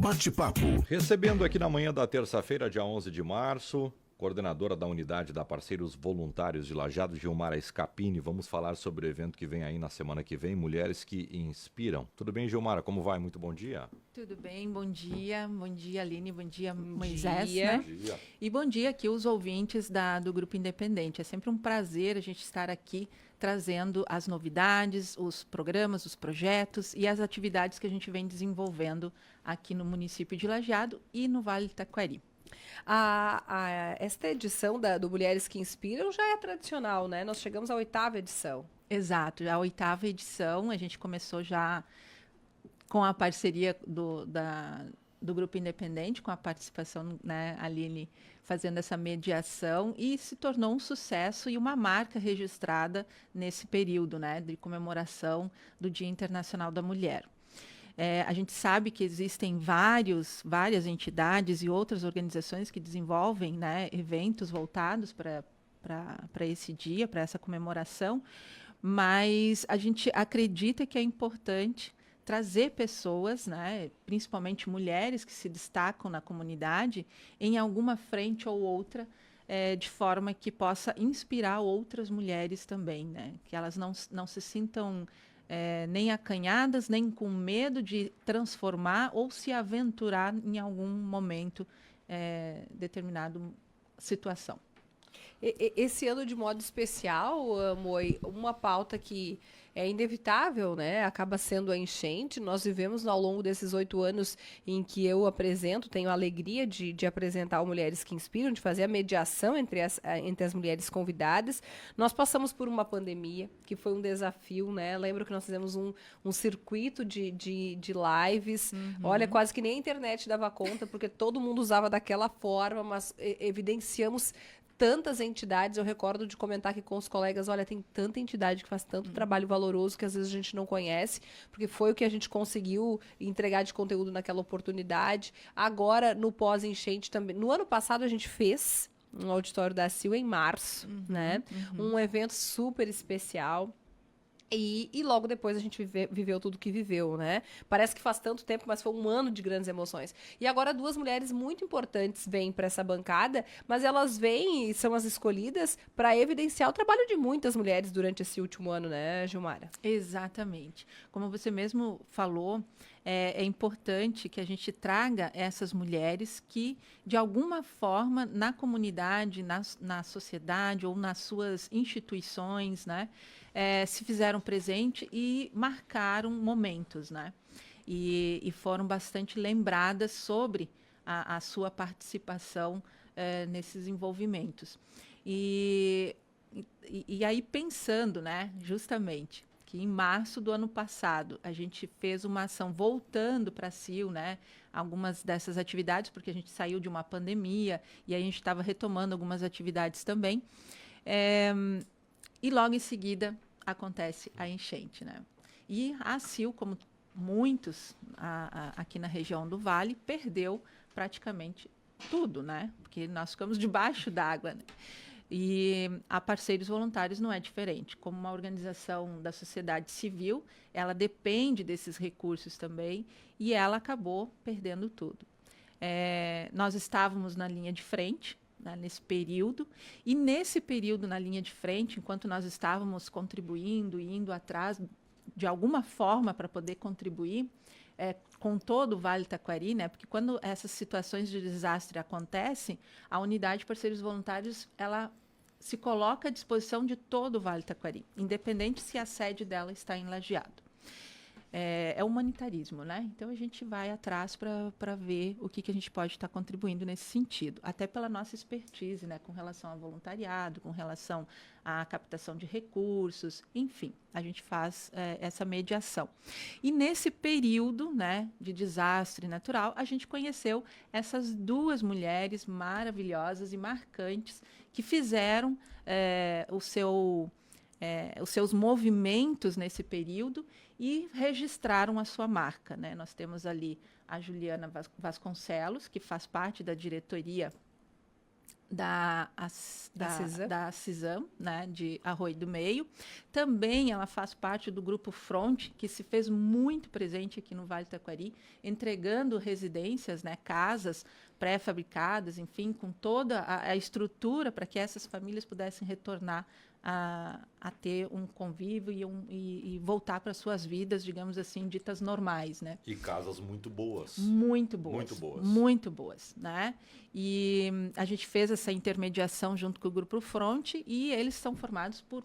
Bate-papo. Recebendo aqui na manhã da terça-feira, dia 11 de março, coordenadora da unidade da Parceiros Voluntários de Lajeado, Gilmara Scapini. Vamos falar sobre o evento que vem aí na semana que vem, Mulheres que Inspiram. Tudo bem, Gilmara? Como vai? Muito bom dia. Tudo bem, bom dia. Bom dia, Aline. Bom dia, Moisés. Né? Bom dia. E bom dia aqui os ouvintes do Grupo Independente. É sempre um prazer a gente estar aqui trazendo as novidades, os programas, os projetos e as atividades que a gente vem desenvolvendo aqui no município de Lajeado e no Vale do Taquari. Esta edição do Mulheres que Inspiram já é tradicional, né? Nós chegamos à 8ª edição. Exato, a 8ª edição, a gente começou já com a parceria do Grupo Independente, com a participação, né, Aline, fazendo essa mediação, e se tornou um sucesso e uma marca registrada nesse período, né, de comemoração do Dia Internacional da Mulher. A gente sabe que existem várias entidades e outras organizações que desenvolvem, né, eventos voltados para esse dia, para essa comemoração, mas a gente acredita que é importante trazer pessoas, né, principalmente mulheres que se destacam na comunidade, em alguma frente ou outra, de forma que possa inspirar outras mulheres também, né, que elas não se sintam nem acanhadas, nem com medo de transformar ou se aventurar em algum momento, determinado situação. Esse ano, de modo especial, Moi, uma pauta que é inevitável, né? Acaba sendo a enchente. Nós vivemos ao longo desses 8 anos em que eu tenho a alegria de apresentar o Mulheres que Inspiram, de fazer a mediação entre as mulheres convidadas. Nós passamos por uma pandemia, que foi um desafio, né? Lembro que nós fizemos um circuito de lives. Uhum. Olha, quase que nem a internet dava conta, porque todo mundo usava daquela forma, mas evidenciamos tantas entidades. Eu recordo de comentar aqui com os colegas, olha, tem tanta entidade que faz tanto trabalho valoroso que às vezes a gente não conhece, porque foi o que a gente conseguiu entregar de conteúdo naquela oportunidade. Agora, no pós-enchente também. No ano passado a gente fez um auditório da CIL em março, né? Um evento super especial. E logo depois a gente viveu tudo que viveu, né? Parece que faz tanto tempo, mas foi um ano de grandes emoções. E agora 2 mulheres muito importantes vêm para essa bancada, mas elas vêm e são as escolhidas para evidenciar o trabalho de muitas mulheres durante esse último ano, né, Gilmara? Exatamente. Como você mesmo falou, é importante que a gente traga essas mulheres que, de alguma forma, na comunidade, na sociedade ou nas suas instituições, né, se fizeram presente e marcaram momentos, né? E foram bastante lembradas sobre a sua participação nesses envolvimentos. E aí pensando, né, justamente, que em março do ano passado a gente fez uma ação voltando para a CIL, né, algumas dessas atividades, porque a gente saiu de uma pandemia e a gente estava retomando algumas atividades também. E logo em seguida acontece a enchente, né? E a CIL, como muitos aqui na região do Vale, perdeu praticamente tudo, né? Porque nós ficamos debaixo d'água, né? E a Parceiros Voluntários não é diferente. Como uma organização da sociedade civil, ela depende desses recursos também e ela acabou perdendo tudo. Nós estávamos na linha de frente, né, nesse período, e nesse período na linha de frente, enquanto nós estávamos contribuindo e indo atrás de alguma forma para poder contribuir com todo o Vale do Taquari, né, porque quando essas situações de desastre acontecem, a unidade de Parceiros Voluntários ela se coloca à disposição de todo o Vale do Taquari, independente se a sede dela está em Lajeado. É humanitarismo, né? Então a gente vai atrás para ver o que a gente pode estar contribuindo nesse sentido, até pela nossa expertise, né? Com relação ao voluntariado, com relação à captação de recursos, enfim, a gente faz essa mediação. E nesse período, né, de desastre natural, a gente conheceu essas 2 mulheres maravilhosas e marcantes que fizeram os seus movimentos nesse período e registraram a sua marca, né? Nós temos ali a Juliana Vasconcelos, que faz parte da diretoria da CISAM, né, de Arroio do Meio. Também ela faz parte do Grupo Front, que se fez muito presente aqui no Vale do Taquari, entregando residências, né, casas pré-fabricadas, enfim, com toda a estrutura para que essas famílias pudessem retornar a ter um convívio e voltar para suas vidas, digamos assim, ditas normais, né? E casas muito boas. Muito boas. Muito boas. Muito boas, né? E a gente fez essa intermediação junto com o Grupo Front e eles são formados por,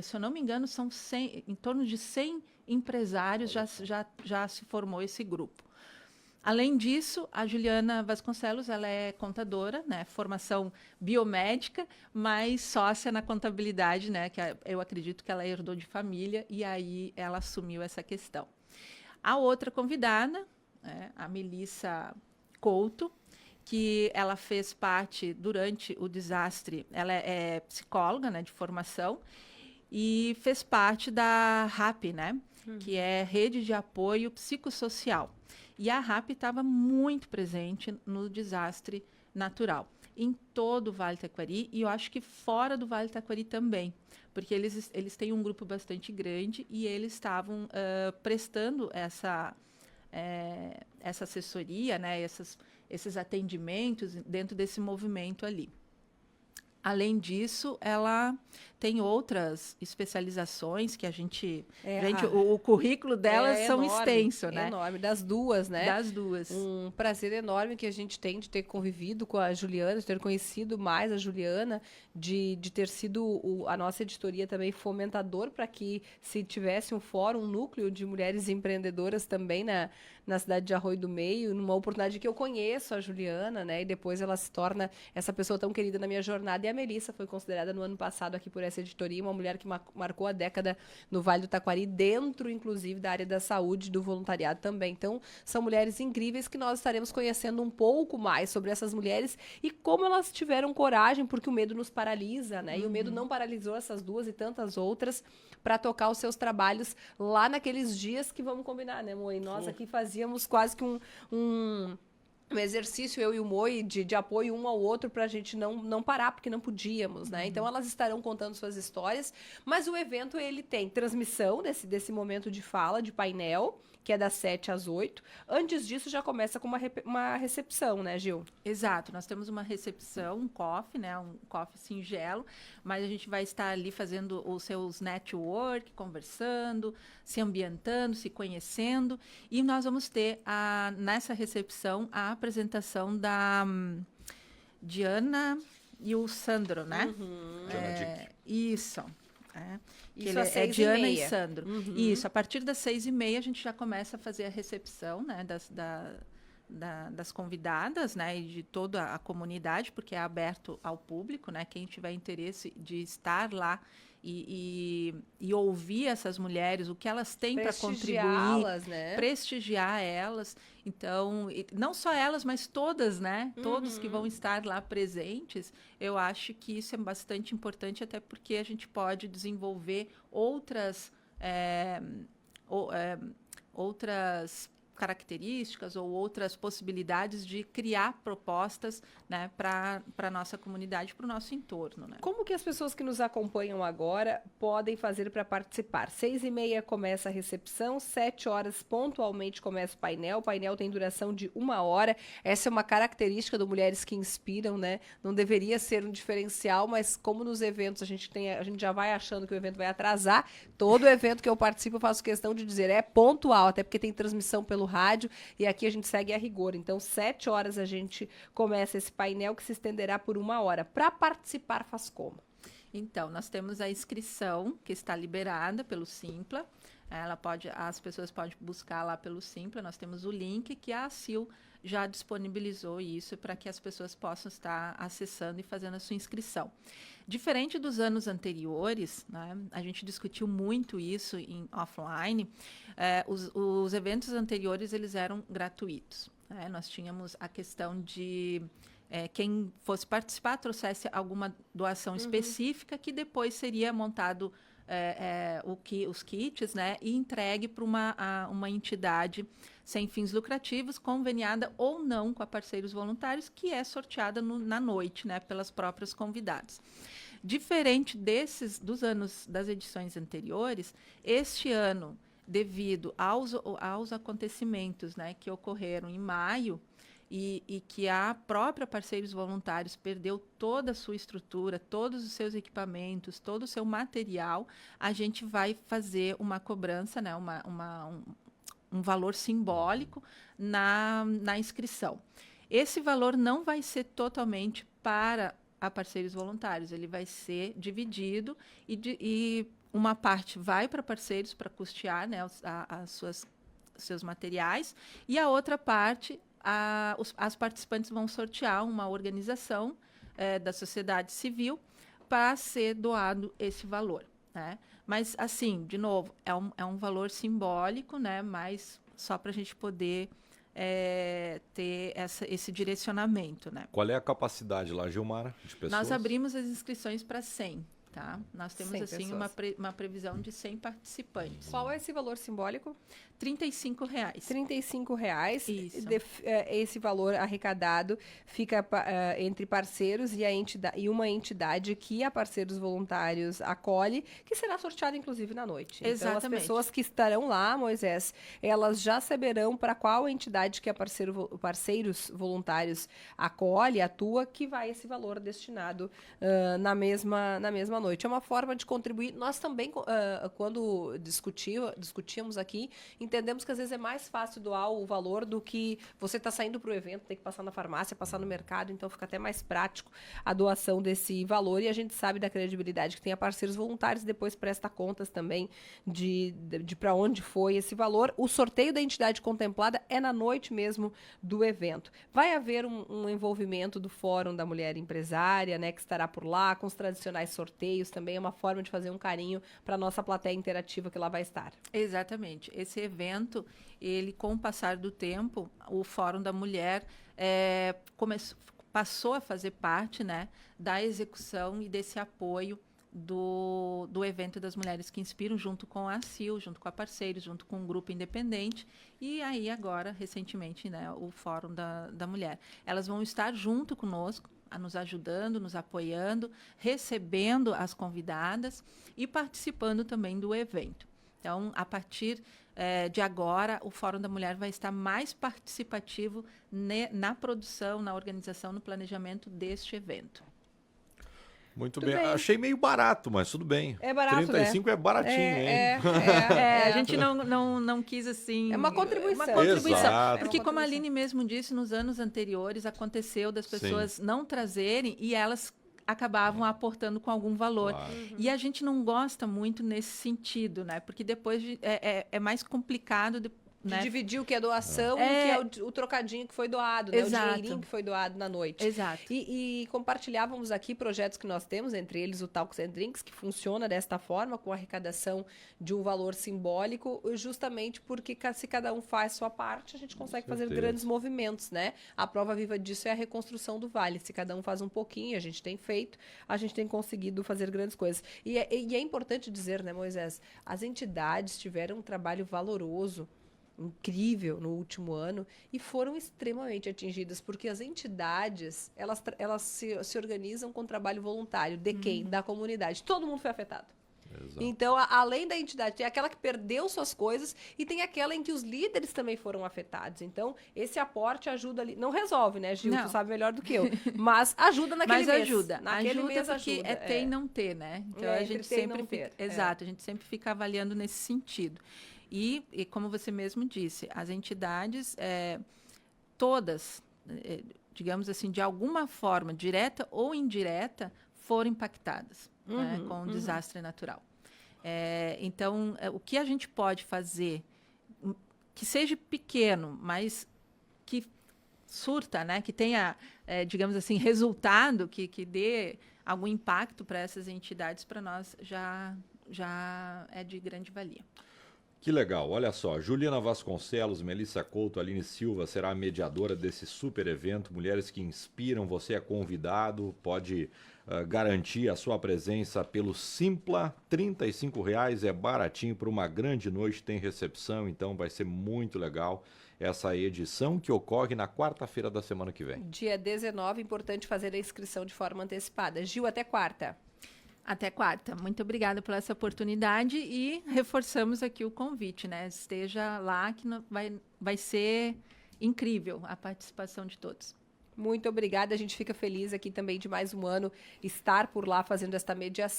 se eu não me engano, são 100, em torno de 100 empresários já se formou esse grupo. Além disso, a Juliana Vasconcelos, ela é contadora, né, formação biomédica, mas sócia na contabilidade, né, que eu acredito que ela herdou de família, e aí ela assumiu essa questão. A outra convidada, né, a Melissa Couto, que ela fez parte durante o desastre, ela é psicóloga, né, de formação, e fez parte da RAP, né, que é Rede de Apoio Psicossocial. E a RAP estava muito presente no desastre natural, em todo o Vale do Taquari, e eu acho que fora do Vale do Taquari também, porque eles têm um grupo bastante grande e eles estavam prestando essa assessoria, né, esses atendimentos dentro desse movimento ali. Além disso, ela tem outras especializações que a gente... o currículo delas são extenso, né? É enorme, das duas, né? Das duas. Um prazer enorme que a gente tem de ter convivido com a Juliana, de ter conhecido mais a Juliana, de ter sido a nossa editoria também fomentador para que se tivesse um fórum, um núcleo de mulheres empreendedoras também na cidade de Arroio do Meio, numa oportunidade que eu conheço a Juliana, né? E depois ela se torna essa pessoa tão querida na minha jornada. E a Melissa foi considerada no ano passado aqui por essa editoria uma mulher que marcou a década no Vale do Taquari, dentro, inclusive, da área da saúde e do voluntariado também. Então, são mulheres incríveis que nós estaremos conhecendo um pouco mais sobre essas mulheres e como elas tiveram coragem, porque o medo nos paralisa, né? E o medo não paralisou essas duas e tantas outras para tocar os seus trabalhos lá naqueles dias que vamos combinar, né, Moe? Nós aqui fazíamos quase que um exercício, eu e o Moi, de apoio um ao outro para a gente não parar, porque não podíamos, né? Então, elas estarão contando suas histórias, mas o evento, ele tem transmissão desse momento de fala, de painel, que é das 7 às 8. Antes disso, já começa com uma recepção, né, Gil? Exato, nós temos uma recepção, um coffee, né, um coffee singelo, mas a gente vai estar ali fazendo os seus network, conversando, se ambientando, se conhecendo, e nós vamos ter nessa recepção a apresentação da Diana e o Sandro, né? Diana Dick. Isso. Isso Ele às é Diana 6h30. e Sandro. Isso, a partir das 6h30 a gente já começa a fazer a recepção, né, das convidadas, né, e de toda a comunidade, porque é aberto ao público, né, quem tiver interesse de estar lá e ouvir essas mulheres, o que elas têm para contribuir, né? prestigiar elas. Então, não só elas, mas todas, né? Todos que vão estar lá presentes, eu acho que isso é bastante importante, até porque a gente pode desenvolver outras características ou outras possibilidades de criar propostas, né, para a nossa comunidade, para o nosso entorno, né? Como que as pessoas que nos acompanham agora podem fazer para participar? 6h30 começa a recepção, 7 horas pontualmente começa o painel. O painel tem duração de 1 hora. Essa é uma característica do Mulheres que Inspiram, né? Não deveria ser um diferencial, mas como nos eventos a gente já vai achando que o evento vai atrasar, todo evento que eu participo eu faço questão de dizer é pontual, até porque tem transmissão pelo rádio, e aqui a gente segue a rigor. Então, 7 horas a gente começa esse painel que se estenderá por 1 hora. Para participar, faz como? Então, nós temos a inscrição que está liberada pelo Simpla. As pessoas podem buscar lá pelo Simpla. Nós temos o link que a ACIL já disponibilizou isso para que as pessoas possam estar acessando e fazendo a sua inscrição. Diferente dos anos anteriores, né, a gente discutiu muito isso em offline, os eventos anteriores eles eram gratuitos. Né? Nós tínhamos a questão de quem fosse participar trouxesse alguma doação específica que depois seria montado os kits, né, e entregue para uma entidade sem fins lucrativos, conveniada ou não com a Parceiros Voluntários, que é sorteada na noite, né, pelas próprias convidadas. Diferente das edições anteriores, este ano, devido aos acontecimentos, né, que ocorreram em maio, e que a própria Parceiros Voluntários perdeu toda a sua estrutura, todos os seus equipamentos, todo o seu material, a gente vai fazer uma cobrança, né, um valor simbólico na inscrição. Esse valor não vai ser totalmente para a Parceiros Voluntários, ele vai ser dividido e uma parte vai para parceiros para custear, né, seus materiais, e a outra parte as participantes vão sortear uma organização da sociedade civil para ser doado esse valor, né? Mas, assim, de novo, é um valor simbólico, né? Mas só para a gente poder ter esse direcionamento, né? Qual é a capacidade lá, Gilmara, de pessoas? Nós abrimos as inscrições para 100, tá? Nós temos, 100 assim, uma previsão de 100 participantes. Qual é esse valor simbólico? R$35. R$35. Isso. Esse valor arrecadado fica entre parceiros e uma entidade que a Parceiros Voluntários acolhe, que será sorteada, inclusive, na noite. Exatamente. Então, as pessoas que estarão lá, Moisés, elas já saberão para qual entidade que a Parceiros Voluntários acolhe, atua, que vai esse valor destinado na mesma noite. É uma forma de contribuir. Nós também, quando discutíamos aqui, entendemos que às vezes é mais fácil doar o valor do que você está saindo para o evento, tem que passar na farmácia, passar no mercado, então fica até mais prático a doação desse valor, e a gente sabe da credibilidade que tem a Parceiros Voluntários, depois presta contas também de para onde foi esse valor. O sorteio da entidade contemplada é na noite mesmo do evento. Vai haver um envolvimento do Fórum da Mulher Empresária, né, que estará por lá, com os tradicionais sorteios, também é uma forma de fazer um carinho para a nossa plateia interativa que lá vai estar. Exatamente. Esse evento, ele, com o passar do tempo, o Fórum da Mulher passou a fazer parte, né, da execução e desse apoio do evento das Mulheres que Inspiram, junto com a ACIL, junto com a Parceiros, junto com o Grupo Independente, e aí agora, recentemente, né, o Fórum da Mulher. Elas vão estar junto conosco, nos ajudando, nos apoiando, recebendo as convidadas e participando também do evento. Então, a partir de agora, o Fórum da Mulher vai estar mais participativo na produção, na organização, no planejamento deste evento. Muito bem. Achei meio barato, mas tudo bem. É barato, 35 né? É baratinho, hein? A gente não quis, assim... É uma contribuição. Exato. Porque, como a Aline mesmo disse, nos anos anteriores aconteceu das pessoas não trazerem e elas acabavam aportando com algum valor. Claro. E a gente não gosta muito nesse sentido, né? Porque depois é mais complicado... De né? dividir o que é doação e o que é o trocadinho que foi doado, né? O dinheirinho que foi doado na noite. Exato. E compartilhávamos aqui projetos que nós temos, entre eles o Talks and Drinks, que funciona desta forma, com arrecadação de um valor simbólico, justamente porque se cada um faz sua parte, a gente consegue fazer grandes movimentos, né? A prova viva disso é a reconstrução do Vale. Se cada um faz um pouquinho, a gente tem feito, a gente tem conseguido fazer grandes coisas. E é importante dizer, né, Moisés, as entidades tiveram um trabalho valoroso, incrível no último ano, e foram extremamente atingidas, porque as entidades, elas se organizam com trabalho voluntário. De quem? Da comunidade. Todo mundo foi afetado. Exato. Então, além da entidade, tem aquela que perdeu suas coisas e tem aquela em que os líderes também foram afetados. Então, esse aporte ajuda ali. Não resolve, né, Gil? Não. Tu sabe melhor do que eu. Mas ajuda naquele mês. Mas ajuda. Naquele mês porque ajuda. ter e não ter, né? Então, a gente sempre fica... Exato, a gente sempre fica avaliando nesse sentido. E como você mesmo disse, as entidades, todas, digamos assim, de alguma forma, direta ou indireta, foram impactadas, né, com o desastre natural. Então, o que a gente pode fazer, que seja pequeno, mas que surta, né, que tenha, digamos assim, resultado, que dê algum impacto para essas entidades, para nós já é de grande valia. Que legal, olha só, Juliana Vasconcelos, Melissa Couto, Aline Silva será a mediadora desse super evento, Mulheres que Inspiram, você é convidado, pode garantir a sua presença pelo Simpla, R$ 35,00, é baratinho para uma grande noite, tem recepção, então vai ser muito legal essa edição que ocorre na quarta-feira da semana que vem. Dia 19, importante fazer a inscrição de forma antecipada. Gil, até quarta. Até quarta. Muito obrigada por essa oportunidade e reforçamos aqui o convite, né? Esteja lá que vai ser incrível a participação de todos. Muito obrigada, a gente fica feliz aqui também de mais um ano estar por lá fazendo esta mediação.